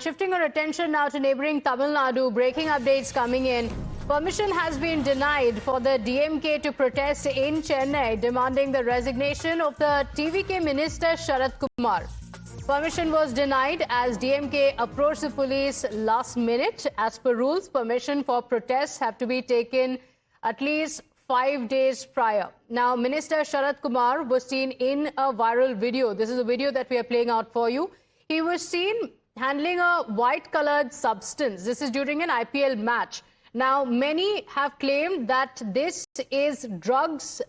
shifting our attention now to neighboring Tamil Nadu, breaking updates coming in. Permission has been denied for the DMK to protest in Chennai, demanding the resignation of the TVK minister Sarath Kumar. Permission was denied as DMK approached the police last minute. As per rules, permission for protests have to be taken at least 5 days prior. Now, Minister Sarath Kumar was seen in a viral video. This is a video that we are playing out for you. He was seen handling a white-colored substance. This is during an IPL match. Now, many have claimed that this is drugs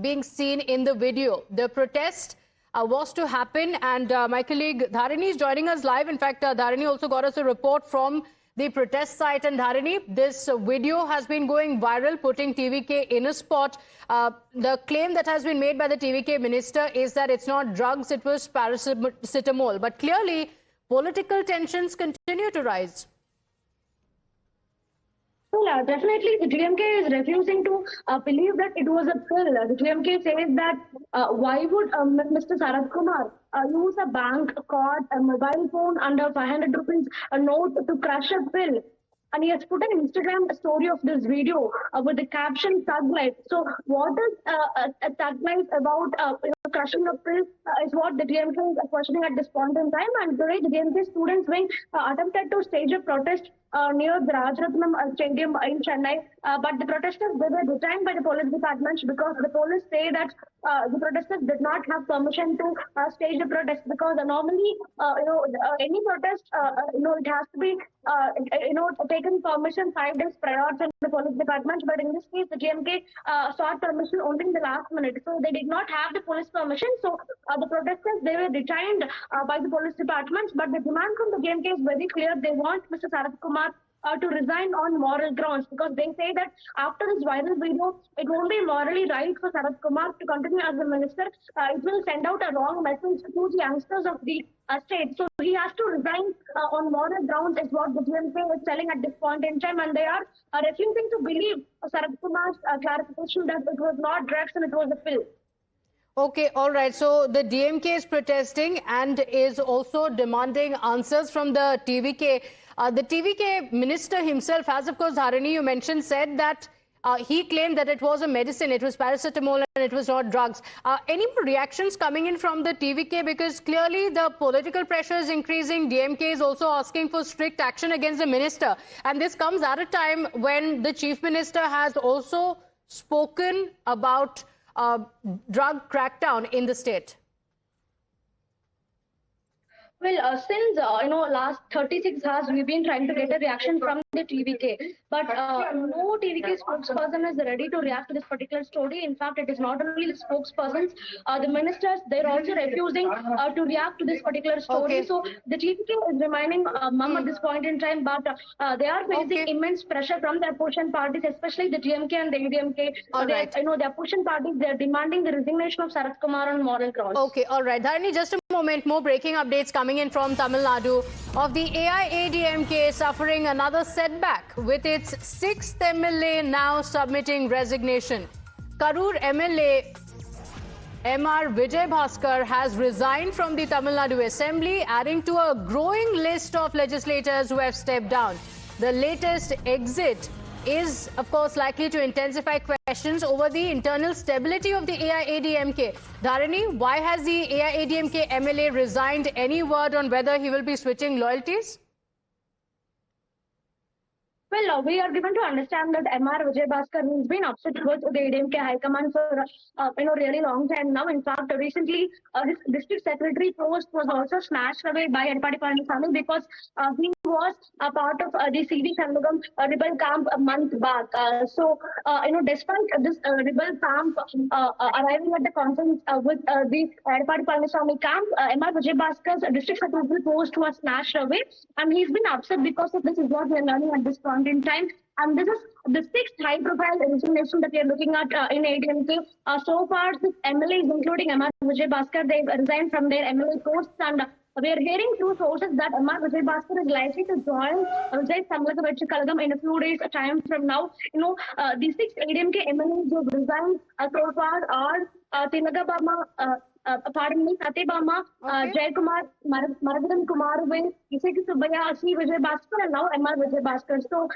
being seen in the video. The protest was to happen, and my colleague Dharini is joining us live. In fact, Dharini also got us a report from the protest site. And Dharini, this video has been going viral, putting TVK in a spot. The claim that has been made by the TVK minister is that it's not drugs, it was paracetamol. But clearly, political tensions continue to rise. Well, definitely the DMK is refusing to believe that it was a pill. The DMK says that why would Mr. Sarath Kumar use a bank card, a mobile phone under 500 rupees a note to crush a pill? And he has put an Instagram story of this video with the caption "Thug Life." So, what is a thug life about? Crushing a pill is what the DMK is questioning at this point in time. And today, the DMK students wing attempted to stage a protest near the Rajaratnam Stadium in Chennai, but the protesters were detained by the police department because the police say that the protesters did not have permission to stage the protest, because normally, any protest, it has to be, taken permission 5 days prior from the police department. But in this case, the GMK sought permission only in the last minute, so they did not have the police permission. So the protesters, they were detained by the police department. But the demand from the GMK is very clear. They want Mr. Sarath Kumar to resign on moral grounds, because they say that after this viral video, it won't be morally right for Sarath Kumar to continue as a minister. It will send out a wrong message to the youngsters of the state. So he has to resign on moral grounds, is what the GMK is telling at this point in time, and they are refusing to believe Sarath Kumar's clarification that it was not drugs and it was a pill. Okay, all right. So the DMK is protesting and is also demanding answers from the TVK. The TVK minister himself has, of course, Dharini, you mentioned, said that he claimed that it was a medicine, it was paracetamol and it was not drugs. Any more reactions coming in from the TVK? Because clearly the political pressure is increasing. DMK is also asking for strict action against the minister. And this comes at a time when the chief minister has also spoken about drug crackdown in the state. Well, since last 36 hours, we've been trying to get a reaction from the TVK, but no TVK spokesperson is ready to react to this particular story. In fact, it is not only the spokespersons, the ministers, they're also refusing to react to this particular story. Okay. So the TVK is remaining mum at this point in time, but they are facing immense pressure from the opposition parties, especially the GMK and the ADMK. Right. The opposition parties, they're demanding the resignation of Sarath Kumar on moral grounds. Okay, all right. Dharini, just a moment, more breaking updates coming in from Tamil Nadu of the AIADMK suffering another setback with its 6th MLA now submitting resignation. Karur MLA MR Vijay Bhaskar has resigned from the Tamil Nadu Assembly, adding to a growing list of legislators who have stepped down. The latest exit is, of course, likely to intensify questions over the internal stability of the AIADMK. Dharini, why has the AIADMK MLA resigned? Any word on whether he will be switching loyalties? Well, we are given to understand that MR Vijay Bhaskar has been upset with the ADMK High Command for really long time now. In fact, recently his district secretary post was also snatched away by Edapadi Palaniswamy because he was a part of the CD Shanmugam rebel camp a month back. Despite this rebel camp arriving at the conference with the Edapadi Palaniswamy camp, MR Vijay Bhaskar's district secretary post was snatched away, and he's been upset because of this, is what we are learning at this point in time. And this is the 6th high-profile resignation that we are looking at in ADMK. So far, 6 MLAs, including MR Vijay Bhaskar, they've resigned from their MLA posts, and we are hearing through sources that MR Vijay Bhaskar is likely to join Vijay Samlaka Kalagam in a few days' time from now. The 6 ADMK MLAs who have resigned so far are Tinagabama pardon me, Satyabama, Jaykumar, Maragadan Kumar, Isaki Subaya, Ashi Vijay Bhaskar, and now MR Vijay Bhaskar. So,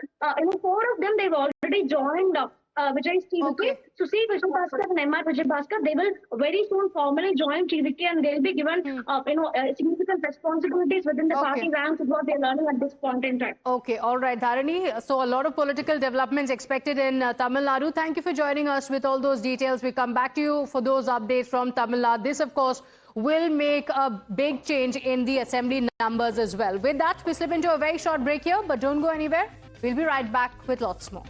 four of them, they've already joined Vijay's TVK. So, see Vijay Bhaskar and MR Vijay Bhaskar, they will very soon formally join TVK and they'll be given, significant responsibilities within the party ranks is what they're learning at this point in time. Okay, all right, Dharani. So, a lot of political developments expected in Tamil Nadu. Thank you for joining us with all those details. We come back to you for those updates from Tamil Nadu. This, of course, will make a big change in the assembly numbers as well. With that, we slip into a very short break here, but don't go anywhere. We'll be right back with lots more.